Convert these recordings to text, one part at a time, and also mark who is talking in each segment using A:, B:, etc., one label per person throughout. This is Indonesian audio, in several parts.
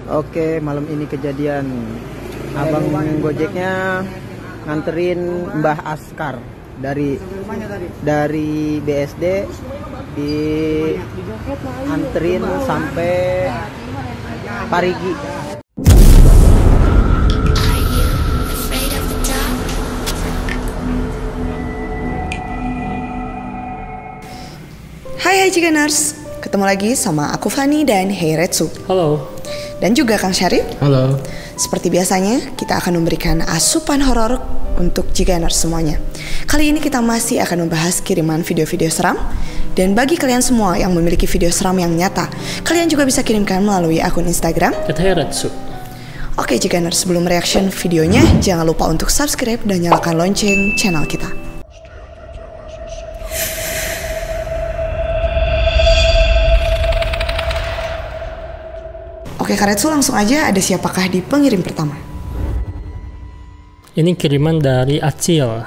A: Oke, malam ini kejadian abang Gojeknya nganterin Mbah Askar dari BSD, di anterin sampai Parigi.
B: Hai Ciganers, ketemu lagi sama aku Fani dan Heiretsu.
C: Halo.
B: Dan juga Kang Syarif.
C: Halo.
B: Seperti biasanya, kita akan memberikan asupan horor untuk Ciganers semuanya. Kali ini kita masih akan membahas kiriman video-video seram. Dan bagi kalian semua yang memiliki video seram yang nyata, kalian juga bisa kirimkan melalui akun Instagram
C: Heiretsu.
B: Oke Ciganers, sebelum reaction videonya, jangan lupa untuk subscribe dan nyalakan lonceng channel kita. Oke Karetsu, langsung aja, ada siapakah di pengirim pertama?
C: Ini kiriman dari Acil.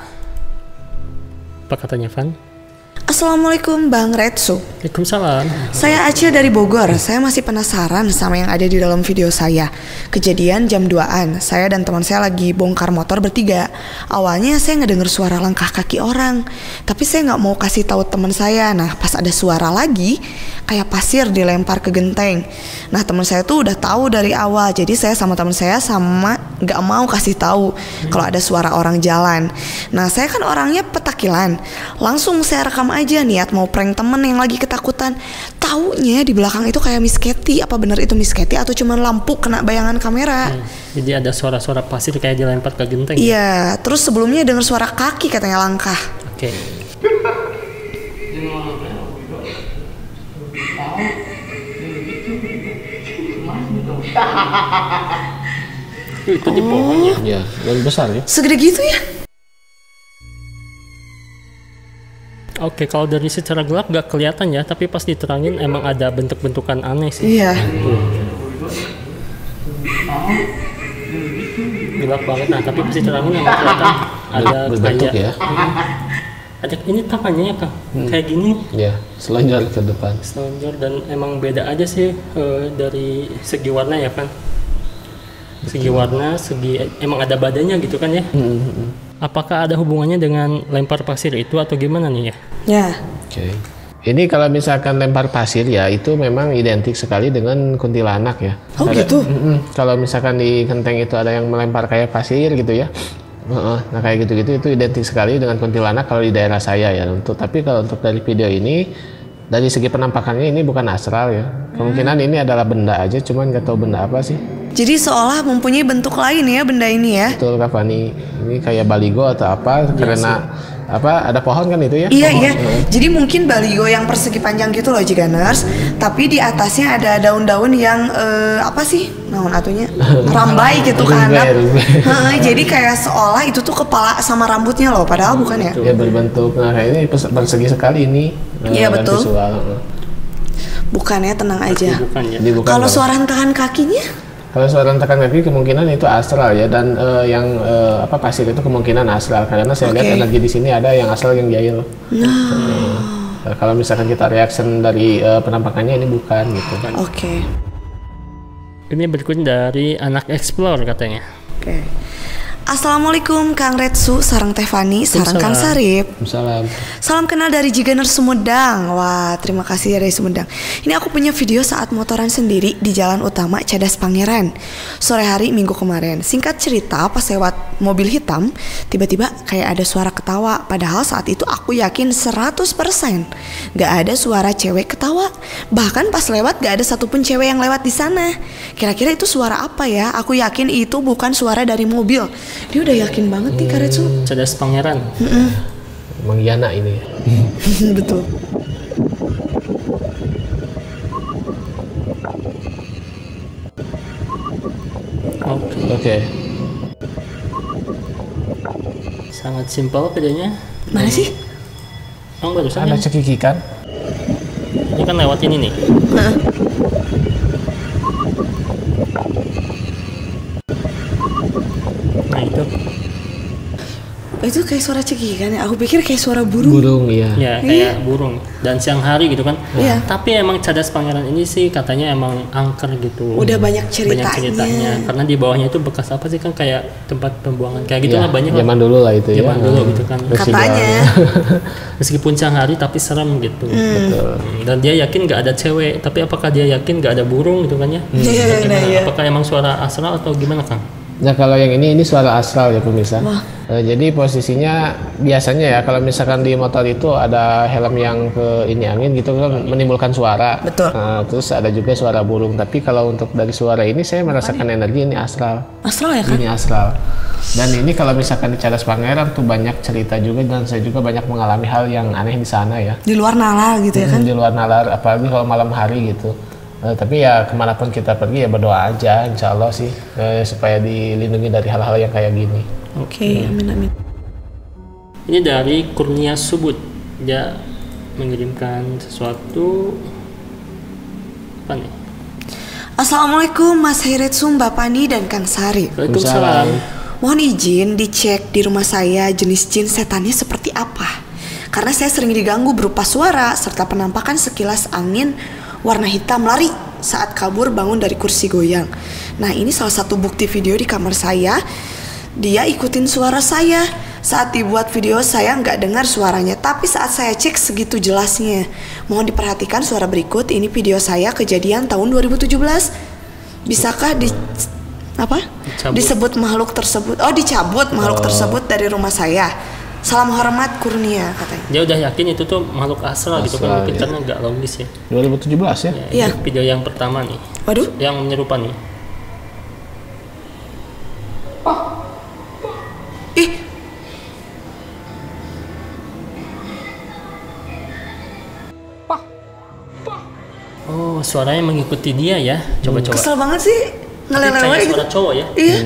C: Apa katanya, Van?
B: Assalamualaikum Bang Retsu.
C: Waalaikumsalam.
B: Saya Acil dari Bogor. Saya masih penasaran sama yang ada di dalam video saya. Kejadian jam 2-an. Saya dan teman saya lagi bongkar motor bertiga. Awalnya saya ngedenger suara langkah kaki orang, tapi saya nggak mau kasih tahu teman saya. Nah, pas ada suara lagi, kayak pasir dilempar ke genteng. Nah, teman saya tuh udah tahu dari awal. Jadi saya sama teman saya nggak mau kasih tahu kalau ada suara orang jalan. Nah, saya kan orangnya petakilan. Langsung saya rekam aja niat mau prank temen yang lagi ketakutan. Taunya di belakang itu kayak Miss Katy. Apa bener itu Miss Katy atau cuma lampu kena bayangan kamera?
C: Jadi ada suara-suara pasir kayak dilempar ke genteng.
B: Iya, terus sebelumnya dengar suara kaki katanya langkah.
C: Oke. Itu di pohon ya?
D: Iya, lebih besar ya.
B: Segede gitu ya?
C: Oke, kalau dari secara gelap gak kelihatan ya, tapi pas diterangin emang ada bentuk-bentukan aneh sih.
B: Iya.
C: Gelap banget, nah tapi pas diterangin emang kelihatan ada
D: berbentuk
C: kayak,
D: ya.
C: ada ini tangannya ya Kang, kayak gini.
D: Iya, selonjor ke depan.
C: Selonjor, dan emang beda aja sih dari segi warna ya kan. Segi warna, emang ada badannya gitu kan ya. Apakah ada hubungannya dengan lempar pasir itu atau gimana nih ya?
B: Ya.
D: Oke. Ini kalau misalkan lempar pasir ya, itu memang identik sekali dengan kuntilanak ya.
B: Oh gitu?
D: Kalau misalkan di genteng itu ada yang melempar kayak pasir gitu ya. Nah kayak gitu-gitu itu identik sekali dengan kuntilanak kalau di daerah saya ya. Tapi kalau untuk dari video ini, dari segi penampakannya ini bukan astral ya. Kemungkinan ini adalah benda aja, cuman nggak tahu benda apa sih.
B: Jadi seolah mempunyai bentuk lain ya benda ini ya?
D: Betul Kak Fani, ini kayak baligo atau apa, karena apa ada pohon kan itu ya?
B: Iya
D: pohon.
B: iya. Jadi mungkin baligo yang persegi panjang gitu loh Ciganers, tapi di atasnya ada daun-daun yang apa sih? Naon atunya? Rambai gitu kan? Jadi kayak seolah itu tuh kepala sama rambutnya loh, padahal bukan ya?
D: Ya berbentuk, nah kayak ini persegi sekali ini.
B: Iya betul.
D: Visual.
B: Bukan ya, tenang aja.
C: Bukan ya.
B: Kalau suara hentakan kakinya?
D: Kalau suara hentakan kaki kemungkinan itu astral ya, dan yang apa pasir itu kemungkinan astral karena saya lihat energi di sini ada yang astral yang jahil. Kalau misalkan kita reaction dari penampakannya ini bukan gitu.
B: Oke.
C: Ini berikut dari anak explore katanya.
B: Oke. Assalamualaikum Kang Retsu, sareng Teh Fani, sareng Kang Sarip.
D: Salam.
B: Salam kenal dari Ciganers Sumedang. Wah, terima kasih ya dari Sumedang. Ini aku punya video saat motoran sendiri di jalan utama Cadas Pangeran sore hari Minggu kemarin. Singkat cerita, pas lewat mobil hitam, tiba-tiba kayak ada suara ketawa. Padahal saat itu aku yakin 100% gak ada suara cewek ketawa. Bahkan pas lewat gak ada satupun cewek yang lewat di sana. Kira-kira itu suara apa ya? Aku yakin itu bukan suara dari mobil. Dia udah yakin banget nih Karetsu.
C: Cadas Pangeran.
D: Emang Yana ini.
B: Betul.
D: Oke.
C: Sangat simpel kerjanya.
B: Mana sih?
C: Yang barusan
D: Ada
C: kan?
D: cekikikan.
C: Ini kan lewat ini nih. Nah itu.
B: itu kayak suara cekikan ya. Aku pikir kayak suara burung.
D: Burung, iya.
C: Ya kayak burung dan siang hari gitu kan.
B: Iya.
C: Tapi emang cadas pangeran ini sih katanya emang angker gitu.
B: Udah banyak ceritanya.
C: Banyak ceritanya. Karena di bawahnya itu bekas apa sih kan kayak tempat pembuangan kayak gitu lah banyak.
D: Zaman dulu lah itu ya.
C: Zaman dulu gitu kan.
B: Katanya.
C: Meskipun siang hari tapi serem gitu.
D: Betul.
C: Dan dia yakin nggak ada cewek. Tapi apakah dia yakin nggak ada burung gitu kan ya?
B: Iya, iya.
C: Apakah emang suara astral atau gimana Kang?
D: Nah kalau yang ini suara astral ya pemirsa. Jadi posisinya biasanya ya kalau misalkan di motor itu ada helm yang ke ini angin gitu kan menimbulkan suara.
B: Betul.
D: Terus ada juga suara burung. Tapi kalau untuk dari suara ini saya merasakan energi ini astral.
B: Astral ya kan?
D: Ini astral. Dan ini kalau misalkan di Cadas Pangeran tuh banyak cerita juga dan saya juga banyak mengalami hal yang aneh di sana ya.
B: Di luar nalar gitu ya kan?
D: Di luar nalar, apalagi kalau malam hari gitu. Tapi ya kemanapun kita pergi ya berdoa aja, insya Allah sih supaya dilindungi dari hal-hal yang kayak gini.
B: Oke, amin amin.
C: Ini dari Kurnia Subut, dia mengirimkan sesuatu apa nih?
B: Assalamualaikum Mas Hiretsum, Mbak Pani dan Kang Sari.
C: Waalaikumsalam.
B: Mohon izin dicek di rumah saya jenis jin setannya seperti apa. Karena saya sering diganggu berupa suara serta penampakan sekilas angin warna hitam lari saat kabur bangun dari kursi goyang. Nah ini salah satu bukti video di kamar saya. Dia ikutin suara saya. Saat dibuat video saya nggak dengar suaranya, tapi saat saya cek segitu jelasnya. Mohon diperhatikan suara berikut. Ini video saya kejadian tahun 2017. Bisakah disebut makhluk tersebut? Oh dicabut makhluk tersebut dari rumah saya. Salam hormat Kurnia katanya.
C: Dia udah yakin itu tuh makhluk astral gitu kan, mungkin
D: ya.
C: karena nggak logis ya.
D: 2017 ya?
C: Ini video yang pertama nih.
B: Waduh.
C: Yang menyerupa nih.
B: Ih.
C: Oh, suaranya mengikuti dia ya. Coba-coba.
B: Kesel banget sih
C: Tapi
B: ngelelewek
C: kayak
B: gitu.
C: suara cowok ya.
B: Iya.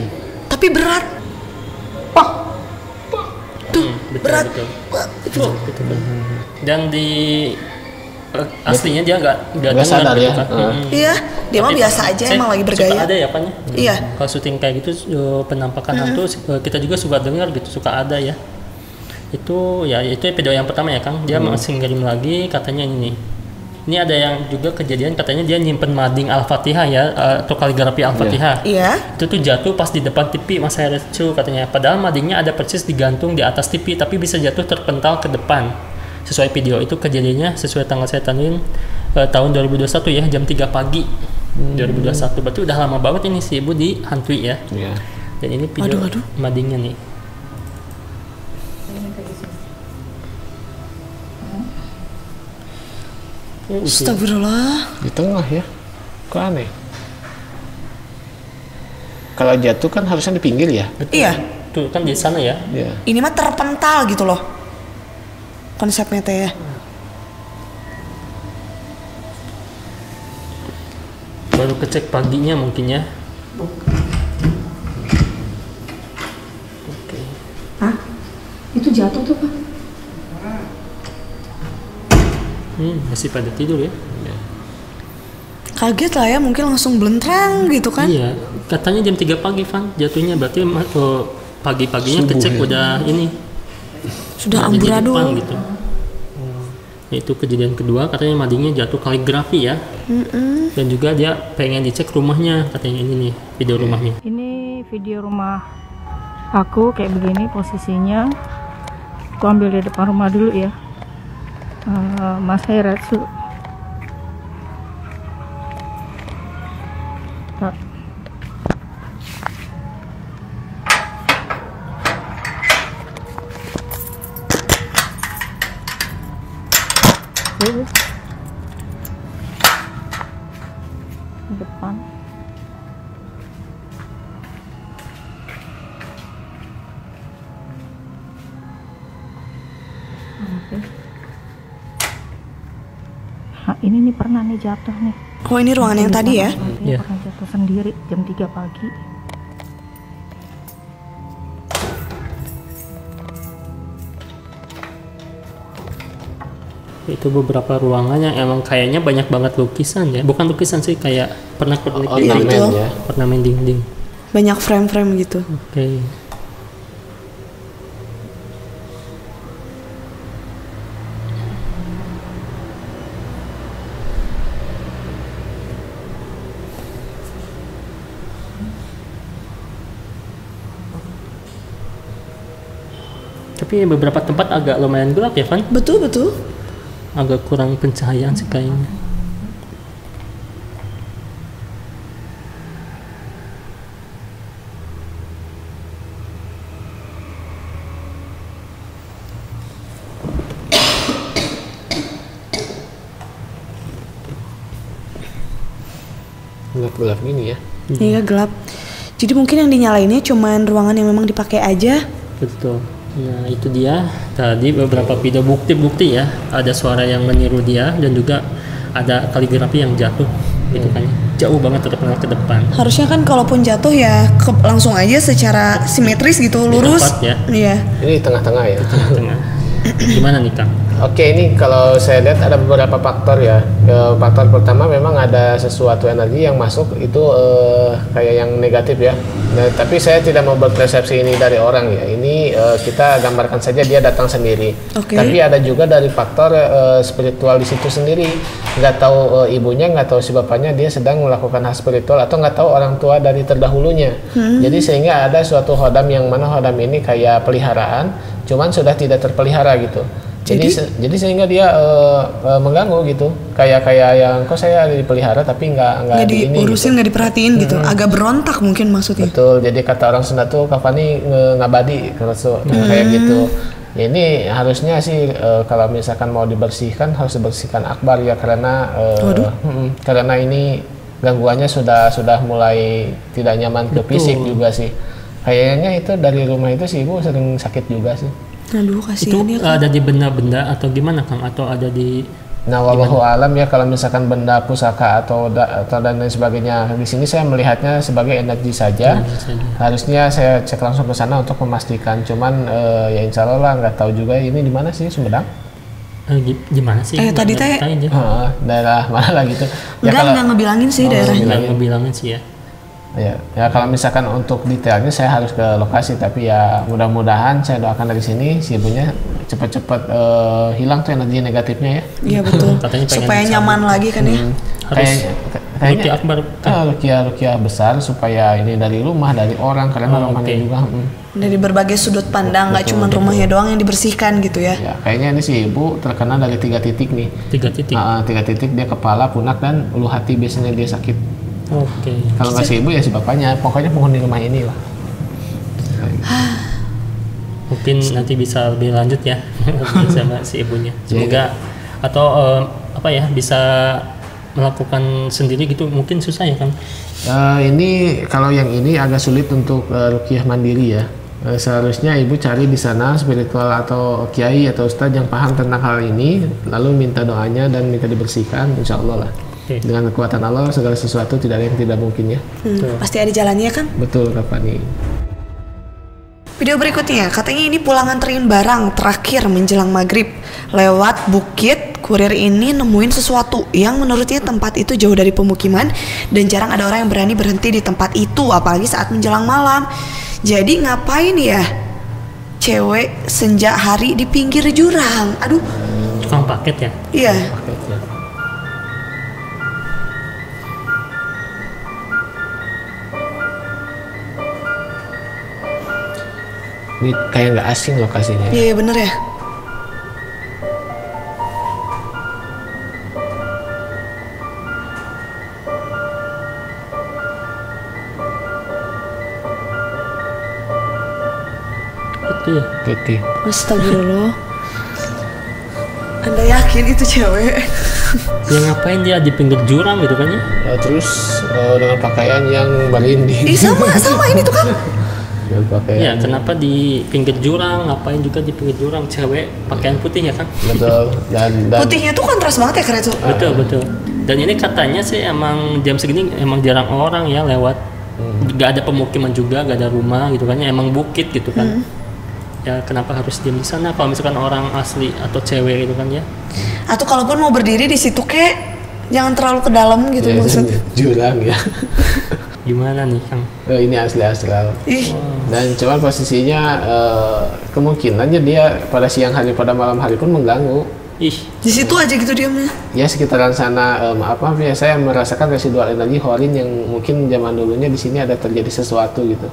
B: Tapi berat. Tuh,
C: Betul,
B: berat.
C: betul. Betul. Dan di aslinya dia nggak dengar
D: sadar
C: gitu
D: ya.
C: kan.
B: Iya, dia mah
C: Tapi
B: biasa aja
C: saya
B: emang lagi
C: suka
B: bergaya.
C: ada ya Pan ya.
B: Iya.
C: Kalau syuting kayak gitu penampakan hantu kita juga suka dengar gitu, suka ada ya. Itu video yang pertama ya Kang. Dia masih ngirim lagi katanya ini nih. Ini ada yang juga kejadian katanya dia nyimpen mading Al-Fatihah ya atau kaligrafi Al-Fatihah.
B: Iya.
C: Itu tuh jatuh pas di depan TV Mas Heretsu katanya. Padahal madingnya ada persis digantung di atas TV tapi bisa jatuh terpental ke depan. Sesuai video itu kejadiannya sesuai tanggal saya tandain tahun 2021 ya jam 3 pagi. 2021 berarti udah lama banget ini si ibu dihantui ya.
D: Iya.
C: Dan ini video
B: Waduh.
C: madingnya nih.
B: Astagfirullah.
D: Di tengah ya. Kok aneh? Kalau jatuh kan harusnya di pinggir ya?
B: Iya.
C: Tuh kan di sana ya.
D: Iya.
B: Ini mah terpental gitu loh. Konsepnya teh ya.
C: Baru kecek paginya mungkin ya. Oke.
E: Hah? Itu jatuh tuh Pak?
C: Masih pada tidur ya.
B: Kaget lah ya, mungkin langsung belentrang gitu kan.
C: Iya, katanya jam 3 pagi Van jatuhnya, berarti pagi-paginya
D: Subuh,
C: kecek
D: ya.
C: udah ini.
B: Sudah
C: Di depan
B: amburadul.
C: gitu. Itu kejadian kedua katanya madingnya jatuh kaligrafi ya. Dan juga dia pengen dicek rumahnya katanya ini nih video rumahnya.
E: Ini video rumah aku kayak begini posisinya. Aku ambil di depan rumah dulu ya. Mas Heretsu. Tak. Di depan. Oke. Nah, ini nih pernah nih jatuh nih.
B: Oh ini ruangan yang tadi ya.
E: Dia
C: Iya.
E: pernah jatuh sendiri jam 3 pagi.
C: Itu beberapa ruangan yang emang kayaknya banyak banget lukisan ya. Bukan lukisan sih, kayak pernak-pernik
B: Iya,
C: dinding.
B: itu.
D: ya.
C: Ornamen dinding.
B: Banyak frame-frame gitu.
C: Oke. Tapi beberapa tempat agak lumayan gelap ya, Van?
B: Betul, betul.
C: Agak kurang pencahayaan sih kayaknya.
D: Gelap-gelap gini ya.
B: Iya, gelap. Jadi mungkin yang dinyalainnya cuman ruangan yang memang dipakai aja.
C: Betul. Nah itu dia tadi beberapa video bukti-bukti ya. Ada suara yang meniru dia dan juga ada kaligrafi yang jatuh gitu kan. Jauh banget terpengal ke depan.
B: Harusnya kan kalaupun jatuh ya langsung aja secara simetris gitu, lurus.
C: Tepat ya.
B: Iya.
D: Ini tengah-tengah ya.
C: Tengah. Gimana nih Kang?
D: Oke, ini kalau saya lihat ada beberapa faktor ya. Faktor pertama memang ada sesuatu energi yang masuk itu kayak yang negatif ya. Nah, tapi saya tidak mau berpersepsi ini dari orang ya. Ini kita gambarkan saja dia datang sendiri.
B: Oke.
D: Tapi ada juga dari faktor spiritual di situ sendiri. Nggak tahu ibunya, nggak tahu si bapaknya dia sedang melakukan hal spiritual atau nggak tahu orang tua dari terdahulunya. Jadi sehingga ada suatu hodam yang mana hodam ini kayak peliharaan, cuman sudah tidak terpelihara gitu. Jadi sehingga dia mengganggu gitu, kayak yang kok saya ada dipelihara tapi nggak
B: diurusin, nggak diperhatiin gitu, agak berontak mungkin maksudnya.
D: Betul, jadi kata orang Sunda tuh kafani ngabadi kayak gitu. Ya, ini harusnya sih kalau misalkan mau dibersihkan harus dibersihkan akbar ya karena ini gangguannya sudah mulai tidak nyaman ke fisik juga sih. Kayaknya itu dari rumah itu sih ibu sering sakit juga sih.
B: Aduh, kasihan
C: Itu
B: ya, Kang.
C: ada di benda-benda atau gimana Kang? Atau ada di
D: Nah, wallahu alam ya, kalau misalkan benda pusaka atau dan lain sebagainya. Di sini saya melihatnya sebagai energi saja. Harusnya saya cek langsung ke sana untuk memastikan. Cuman ya insya Allah lah, nggak tahu juga ini di mana sih Sumedang.
C: Gimana sih?
B: Tadi teh
D: daerah mana lah gitu.
B: Enggak ngebilangin sih daerahnya.
C: Nggak ngebilangin sih ya.
D: Ya kalau misalkan untuk detailnya saya harus ke lokasi, tapi ya mudah-mudahan saya doakan dari sini si ibunya cepat-cepat hilang tuh energi negatifnya ya.
B: Iya betul. Supaya nyaman lagi kan ya.
C: Kayaknya akbar.
D: Rukiah besar supaya ini dari rumah, dari orang, karena rumahnya juga.
B: Dari berbagai sudut pandang, nggak cuma rumahnya doang yang dibersihkan gitu ya.
D: Ya kayaknya ini si ibu terkena dari 3 titik nih.
C: 3 titik.
D: 3 titik, dia kepala, pundak, dan ulu hati biasanya dia sakit.
C: Oke.
D: Kalau nggak si ibu ya si bapaknya, pokoknya penghuni rumah ini lah.
C: Mungkin nanti bisa lebih lanjut ya sama si ibunya. Semoga atau bisa melakukan sendiri gitu, mungkin susah ya Kang.
D: Ini kalau yang ini agak sulit untuk rukiah mandiri ya. Seharusnya ibu cari di sana spiritual atau kiai atau ustadz yang paham tentang hal ini, lalu minta doanya dan minta dibersihkan, insya Allah lah. Dengan kekuatan Allah segala sesuatu tidak ada yang tidak mungkin ya.
B: Pasti ada jalannya kan?
D: Betul Kak Fani.
B: Video berikutnya, katanya ini pulang nganterin barang terakhir menjelang maghrib. Lewat bukit, kurir ini nemuin sesuatu yang menurutnya tempat itu jauh dari pemukiman dan jarang ada orang yang berani berhenti di tempat itu, apalagi saat menjelang malam. Jadi ngapain ya cewek senja hari di pinggir jurang? Aduh.
C: Tukang paket ya?
B: Iya.
C: Paket ya.
D: Ini kayak nggak asing lokasinya.
B: Iya bener ya.
D: Putih.
B: Astagfirullah. Anda yakin itu cewek?
C: Ya ngapain dia di pinggir jurang gitu kan ya?
D: Terus dengan pakaian yang berlinding.
B: Sama ini tuh kan.
C: Ya kenapa di pinggir jurang, ngapain juga di pinggir jurang, cewek pakaian putih ya kan?
D: Betul. Dan
B: putihnya tuh kontras banget ya Kak.
C: Betul. Dan ini katanya sih emang jam segini emang jarang orang ya lewat. Gak ada pemukiman juga, gak ada rumah gitu kan ya, emang bukit gitu kan. Ya kenapa harus diam di sana kalau misalkan orang asli atau cewek gitu kan ya?
B: Atau kalaupun mau berdiri di situ kek jangan terlalu ke dalam gitu
D: ya,
B: maksudnya.
D: Jurang ya.
C: Gimana nih Kang?
D: Ini asli astral. Dan cuman posisinya kemungkinannya dia pada siang hari pada malam hari pun mengganggu.
B: Di situ aja gitu diamnya.
D: Ya sekitaran sana maaf ya, saya merasakan residual energi horin yang mungkin zaman dulunya di sini ada terjadi sesuatu gitu.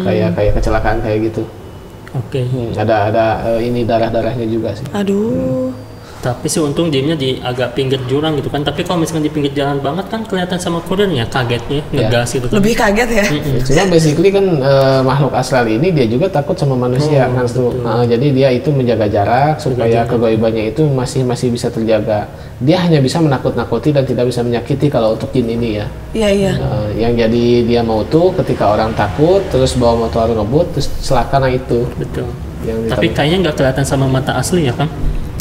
D: Kayak kecelakaan kayak gitu.
C: Oke.
D: Ada ini darahnya juga sih.
B: Aduh.
C: Tapi sih untung diemnya di agak pinggir jurang gitu kan. Tapi kalau misalkan di pinggir jalan banget kan kelihatan sama kurirnya, kagetnya, ngegas gitu kan.
B: Lebih kaget ya.
D: Cuma basically kan makhluk astral ini dia juga takut sama manusia kan tuh. Jadi dia itu menjaga jarak supaya kegoibannya itu masih bisa terjaga. Dia hanya bisa menakut-nakuti dan tidak bisa menyakiti kalau untuk jin ini ya.
B: Iya.
D: Yang jadi dia mau tuh ketika orang takut terus bawa motor ngebut terus celaka, nah itu.
C: Betul.
D: Yang
C: Tapi kayaknya nggak kelihatan sama mata asli ya kan?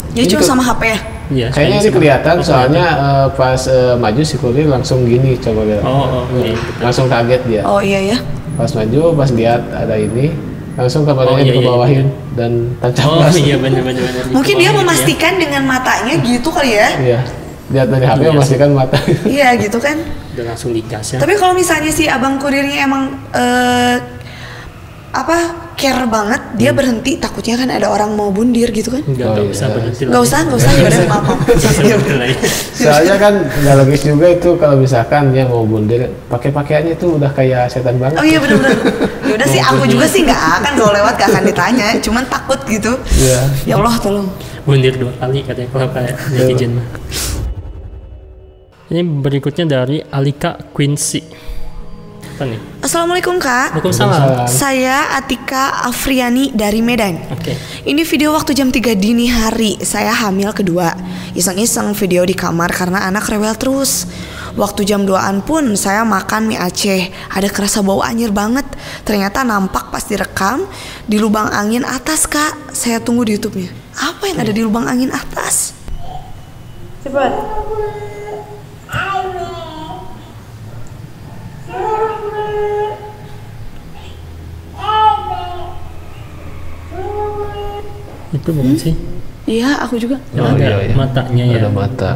B: Jadi cuma sama HP ya?
C: Iya.
D: kayaknya ini kelihatan soalnya pas maju si kurir langsung gini, coba lihat.
C: Iya.
D: Langsung kaget dia.
B: Oh iya ya.
D: Pas maju, pas lihat ada ini, langsung kameranya
C: iya,
D: kebawahin dan tancap gas.
C: Iya benar.
B: Mungkin dia memastikan dengan matanya gitu kali ya?
D: Iya, lihat dari HP
C: Iya,
D: memastikan mata.
B: Iya gitu kan.
C: Udah langsung digas ya.
B: Tapi kalau misalnya si abang kurirnya emang care banget, dia berhenti, takutnya kan ada orang mau bundir gitu kan?
C: Nggak usah berhenti.
B: Nggak usah ya udah maaf.
D: Soalnya kan nggak logis juga itu kalau misalkan dia mau bundir, pakai pakaiannya itu udah kayak setan banget.
B: Oh iya benar. Ya udah sih, aku juga sih nggak akan kalau lewat gak akan ditanya, cuman takut gitu.
D: Iya.
B: Ya Allah tolong.
C: Bundir 2 kali katanya kalau kayak netizen mah. Ini berikutnya dari Alika Quincy. Apa nih?
B: Assalamualaikum Kak.
C: Waalaikumsalam.
B: Saya Atika Afriani dari Medan.
C: Oke.
B: Ini video waktu jam 3 dini hari. Saya hamil kedua. Iseng-iseng video di kamar karena anak rewel terus. Waktu jam 2-an pun saya makan mie Aceh. Ada kerasa bau anyir banget. Ternyata nampak pas direkam di lubang angin atas Kak. Saya tunggu di YouTube-nya. Apa yang ada di lubang angin atas? Cepat.
C: Itu bukan sih?
B: Iya, aku juga.
C: Yang ada
D: iya.
C: matanya ya.
D: Ada mata.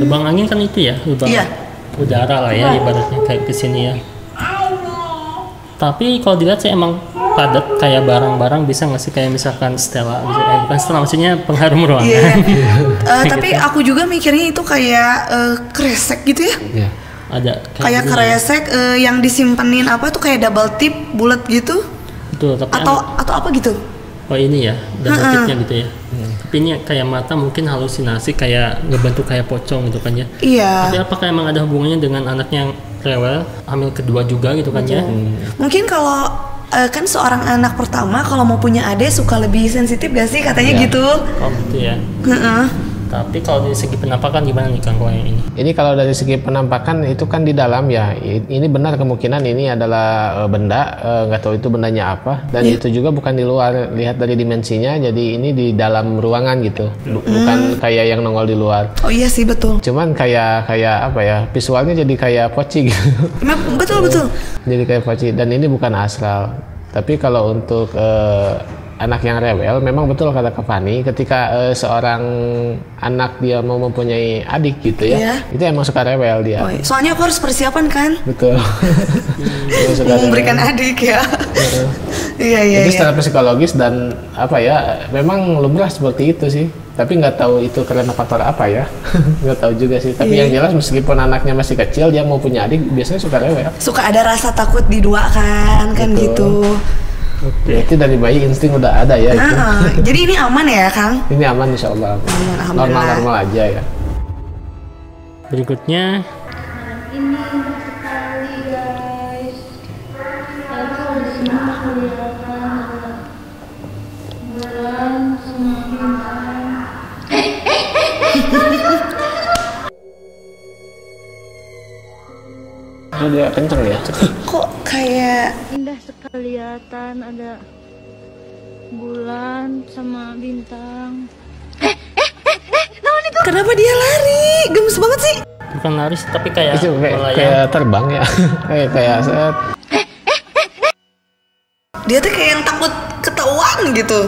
C: Lubang angin kan itu ya, lubang
B: Iya.
C: udara lah ya ibaratnya kayak kesini ya. Tapi kalau dilihat sih emang padat, kayak barang-barang bisa nggak sih, kayak misalkan stella, bukan stella maksudnya pengharum ruangan.
B: Iya. Tapi aku juga mikirnya itu kayak kresek gitu ya.
D: Iya.
C: Ada
B: Kayak
C: gini ya.
B: kresek yang disimpenin apa tuh kayak double tip bulat gitu.
C: Betul, tapi
B: Atau apa gitu.
C: oh ini ya, double tipnya gitu ya. Tapi ini kayak mata mungkin halusinasi, kayak ngebentuk kayak pocong gitu kan ya.
B: Iya.
C: Tapi apakah emang ada hubungannya dengan anaknya yang rewel, hamil kedua juga gitu kan ya?
B: Mungkin kalau kan seorang anak pertama kalau mau punya adik suka lebih sensitif gak sih katanya
D: Iya.
B: gitu.
C: Oh gitu ya.
B: Heeh.
C: Tapi kalau dari segi penampakan gimana nih Kang kalau yang ini?
D: Ini kalau dari segi penampakan itu kan di dalam ya. Ini benar kemungkinan ini adalah benda, nggak tahu itu bendanya apa. Dan itu juga bukan di luar. Lihat dari dimensinya, jadi ini di dalam ruangan gitu. Bukan kayak yang nongol di luar.
B: Oh iya sih betul.
D: Cuman kayak apa ya? Visualnya jadi kayak poci gitu.
B: Betul.
D: Jadi kayak poci. Dan ini bukan astral. Tapi kalau untuk anak yang rewel, memang betul kata Kak Fani, ketika seorang anak dia mau mempunyai adik gitu ya,
B: Iya.
D: itu emang suka rewel dia.
B: Oh, iya. Soalnya aku harus persiapan kan.
D: Betul. Dia suka rewel.
B: Memberikan adik ya. Iya.
D: Itu secara psikologis dan apa ya, memang lumrah seperti itu sih. Tapi nggak tahu itu karena faktor apa ya, nggak tahu juga sih. Tapi yang jelas meskipun anaknya masih kecil, dia mau punya adik biasanya suka rewel.
B: Suka ada rasa takut di dua kan gitu.
D: Berarti dari bayi insting udah ada ya itu.
B: Jadi ini aman ya Kang?
D: Ini aman insya Allah.
B: Alhamdulillah.
D: Normal-normal aja ya.
C: Berikutnya
F: Ini sekali guys. Kalau di sini kelihatan bulan sama bintang.
D: Itu dia kenceng ya.
B: Kok kayak
F: Indah sekali kelihatan ada bulan sama bintang.
B: kenapa dia lari? Gemes banget sih.
C: bukan lari sih, tapi kayak
D: Itu
C: melayang.
D: kayak terbang ya. kayak set.
B: Dia tuh kayak yang takut ketahuan gitu.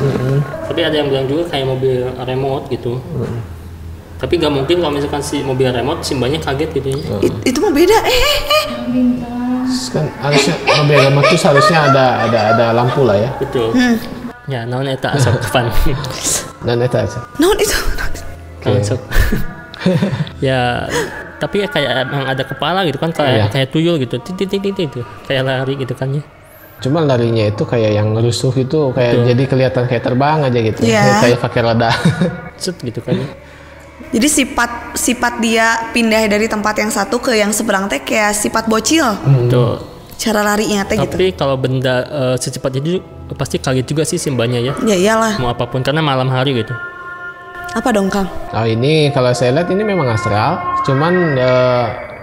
C: Tapi ada yang bilang juga kayak mobil remote gitu. Tapi gak mungkin kalau misalkan si mobil remote simbanya kaget gitu ya.
B: Itu mah beda.
D: Kan harusnya mobil remote itu seharusnya ada lampu lah ya.
C: Betul. Ya, naon eta asal kapan.
D: Dan itu aja.
B: Naon itu?
C: Langsung. Ya, tapi kayak emang ada kepala gitu kan, kayak tuyul gitu, titik itu kayak lari gitu kan ya.
D: Cuma larinya itu kayak yang ngerusuh itu kayak jadi kelihatan kayak terbang aja gitu. Kayak pakai roda.
C: Set gitu kan ya.
B: Jadi sifat dia pindah dari tempat yang satu ke yang seberang teh kayak sifat bocil.
C: Tuh.
B: Cara larinya teh gitu.
C: Tapi kalau benda secepat itu pasti kaget juga sih Simbanya ya.
B: Ya iyalah.
C: Mau apapun karena malam hari gitu.
B: Apa dong Kang?
D: Oh ini kalau saya lihat ini memang astral. Cuman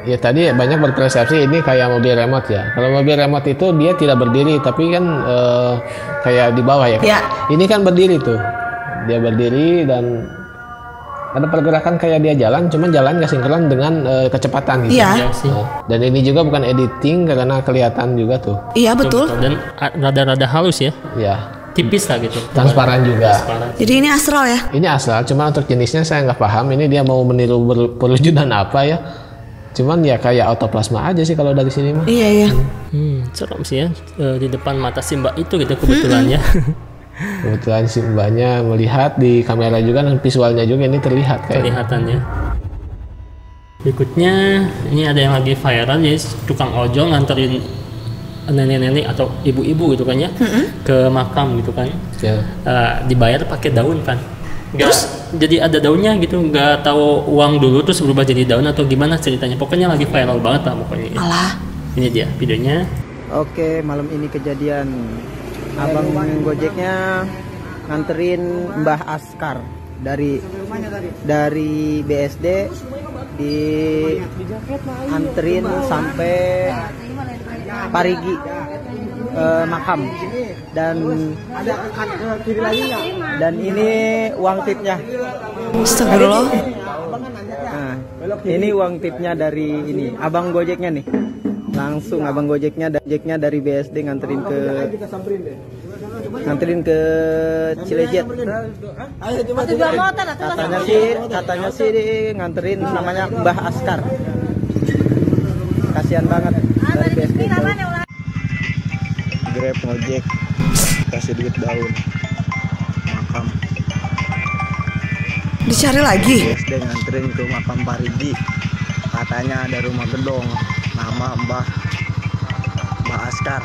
D: ya tadi banyak berpersepsi ini kayak mobil remote ya. Kalau mobil remote itu dia tidak berdiri tapi kan kayak di bawah ya. Ini kan berdiri tuh. Dia berdiri dan ada pergerakan kayak dia jalan, cuman jalan nggak sinkron dengan kecepatan gitu.
B: Iya.
D: Dan ini juga bukan editing karena kelihatan juga tuh.
B: Iya betul.
C: Dan rada-rada halus ya.
D: Iya.
C: Tipis lah gitu.
D: Transparan juga.
B: Jadi ini astral ya?
D: Ini astral, cuma untuk jenisnya saya nggak paham. Ini dia mau meniru perwujudan apa ya? Cuman ya kayak autoplasma aja sih kalau dari sini mah.
B: Iya.
C: Serem sih ya di depan mata Simba itu gitu kebetulan ya.
D: Kebetulan si mbaknya melihat di kamera juga dan visualnya juga ini terlihat kayak.
C: Kelihatannya. Berikutnya ini ada yang lagi viral ya, tukang ojol nganterin nenek-nenek atau ibu-ibu gitu kan ya ke makam gitu kan.
D: Ya.
C: Dibayar pakai daun kan. Terus jadi ada daunnya gitu, nggak tahu uang dulu terus berubah jadi daun atau gimana ceritanya. Pokoknya lagi viral banget lah pokoknya.
B: Alah.
C: Ini dia videonya.
A: Oke, malam ini kejadian abang Gojeknya nganterin Mbah Askar dari BSD di anterin sampai Parigi makam dan ini uang tipnya.
B: Astagfirullah.
A: Nah, ini uang tipnya dari ini abang Gojeknya nih. Langsung abang Gojeknya dari BSD nganterin ke Cilejet. Katanya sih nganterin namanya Mbah Askar. Kasihan banget dari BSD. Grab ngojek kasih duit daun makam.
B: Dicari lagi.
A: BSD nganterin ke makam Parigi. Katanya ada rumah gedong nama Mbah Askar.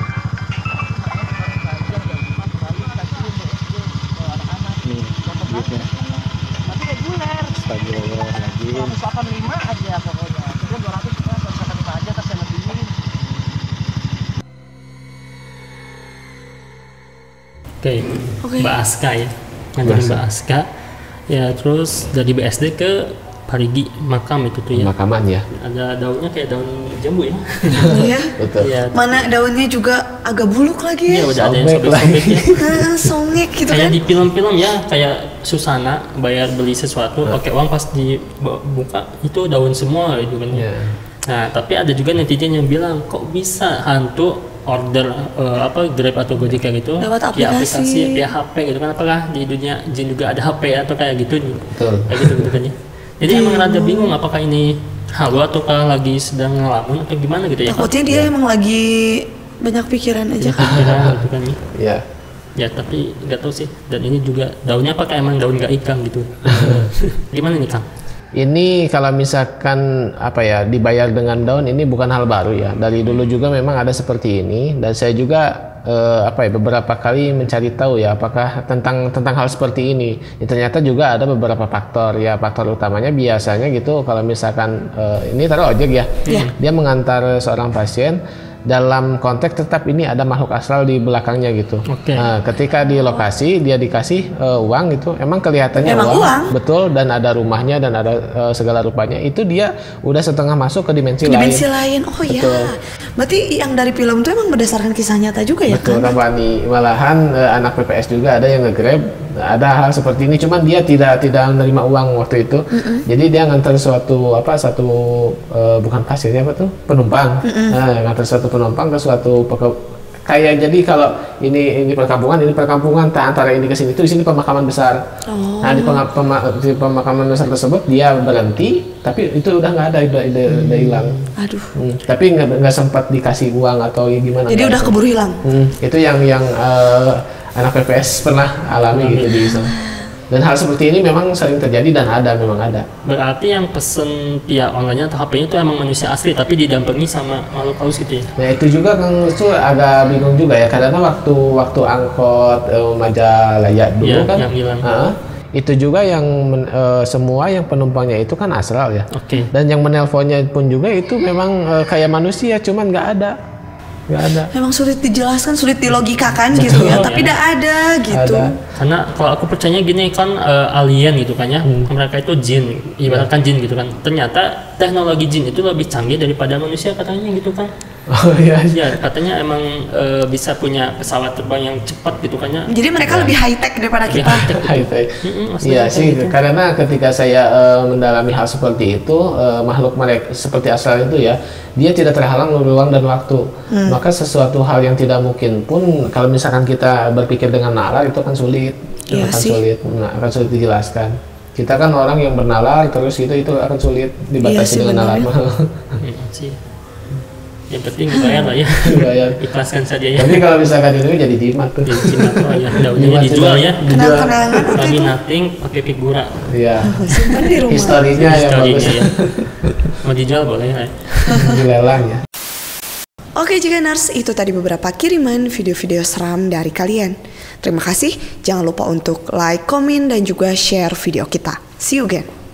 A: Nih duitnya. Astagfirullahaladzim. 185 aja pokoknya. 200 185 aja tas yang lebih.
C: Oke. Mbak Aska ya. Nganterin Mbak Aska. Ya terus dari BSD ke Parigi makam itu tuh ya.
D: Makaman ya.
C: Ada daunnya kayak daun jambu ya.
B: Iya.
D: Betul.
C: Ya,
B: Mana daunnya juga agak buluk lagi
C: ya
B: ya.
C: udah ada yang sobek-sobek ya.
B: Songek gitu
C: Kayak
B: kan.
C: di film-film ya, kayak Susana bayar beli sesuatu pakai uang pas dibuka itu daun semua gitu kan. Nah, tapi ada juga netizen yang bilang kok bisa hantu order Grab atau Gojek kayak gitu
B: lewat
C: ya
B: aplikasi,
C: via HP gitu kan, apakah di dunia jin juga ada HP atau kayak gitu.
D: Betul.
C: Kayak gitu kan ya. Jadi emang rada bingung apakah ini halu ataukah lagi sedang ngelamun atau gimana gitu ya.
B: Takutnya dia emang lagi banyak pikiran aja kan.
C: Gitu kan ya.
D: Ya.
C: Ya tapi nggak tahu sih. Dan ini juga daunnya apakah emang daun gaikang gitu. Gimana nih Kang?
D: Ini kalau misalkan dibayar dengan daun ini bukan hal baru ya. Dari dulu juga memang ada seperti ini dan saya juga beberapa kali mencari tahu ya apakah tentang hal seperti ini. Ya, ternyata juga ada beberapa faktor ya. Faktor utamanya biasanya gitu kalau misalkan ini taruh ojek ya. Dia mengantar seorang pasien dalam konteks tetap ini ada makhluk astral di belakangnya gitu. Nah, ketika di lokasi dia dikasih uang gitu, emang kelihatannya uang, betul, dan ada rumahnya dan ada segala rupanya. Itu dia udah setengah masuk ke dimensi lain.
B: Oh iya. Berarti yang dari film itu emang berdasarkan kisah nyata juga ya?
D: Betul, kan? Malahan anak PPS juga ada yang nge-grab, ada hal seperti ini, cuman dia tidak menerima uang waktu itu. Jadi dia ngantar bukan pasiennya penumpang. Nah, ngantar suatu penumpang ke suatu kayak jadi kalau ini perkampungan antara ini ke sini itu di sini pemakaman besar. Nah di pemakaman besar tersebut dia berhenti tapi itu udah nggak ada, udah hilang.
B: Aduh.
D: Tapi nggak sempat dikasih uang atau gimana.
B: Jadi udah keburu hilang.
D: Itu yang anak PPS pernah alami gitu di sana. Dan hal seperti ini memang sering terjadi dan memang ada.
C: Berarti yang pesen via online atau HP-nya itu emang manusia asli tapi didampingi sama makhluk halus gitu ya?
D: Nah itu juga Kang itu agak bingung juga ya, karena waktu angkot Majalaya dulu kan,
C: yang hilang.
D: itu juga yang semua yang penumpangnya itu kan astral ya.
C: Oke.
D: Dan yang menelponnya pun juga itu memang kayak manusia, cuman nggak ada.
B: Memang sulit dijelaskan, sulit dilogikakan gitu ya, tapi tidak ada gitu.
C: Karena kalau aku percaya gini kan alien gitu kan ya, mereka itu jin, ibaratkan jin gitu kan. Ternyata teknologi jin itu lebih canggih daripada manusia katanya gitu kan.
D: Oh iya.
C: Ya katanya emang bisa punya pesawat terbang yang cepat gitu kan ya.
B: Jadi mereka lebih high tech daripada kita.
D: High tech. Iya sih,
C: gitu.
D: karena ketika saya mendalami hal seperti itu, makhluk mereka seperti astral itu ya, dia tidak terhalang oleh ruang dan waktu. Maka sesuatu hal yang tidak mungkin pun kalau misalkan kita berpikir dengan nalar itu akan sulit.
B: Iya sih.
D: Akan sulit dijelaskan. Kita kan orang yang bernalar terus itu akan sulit dibatasi dengan nalar.
C: Iya sih. Yang penting dibayar lah ya. Ikhlaskan saja ya.
D: Tapi kalau misalkan itu jadi jimat tuh.
C: Jadi jimat ya. Daunnya dijual ya.
B: Kenang-kenangan
C: Lagi nothing pakai figura.
D: Iya.
B: simpan di rumah.
D: Historinya yang bagus.
C: Ya. Mau dijual boleh ya.
D: Dilelang ya.
B: Oke Jiganers, itu tadi beberapa kiriman video-video seram dari kalian. Terima kasih, jangan lupa untuk like, komen, dan juga share video kita. See you again.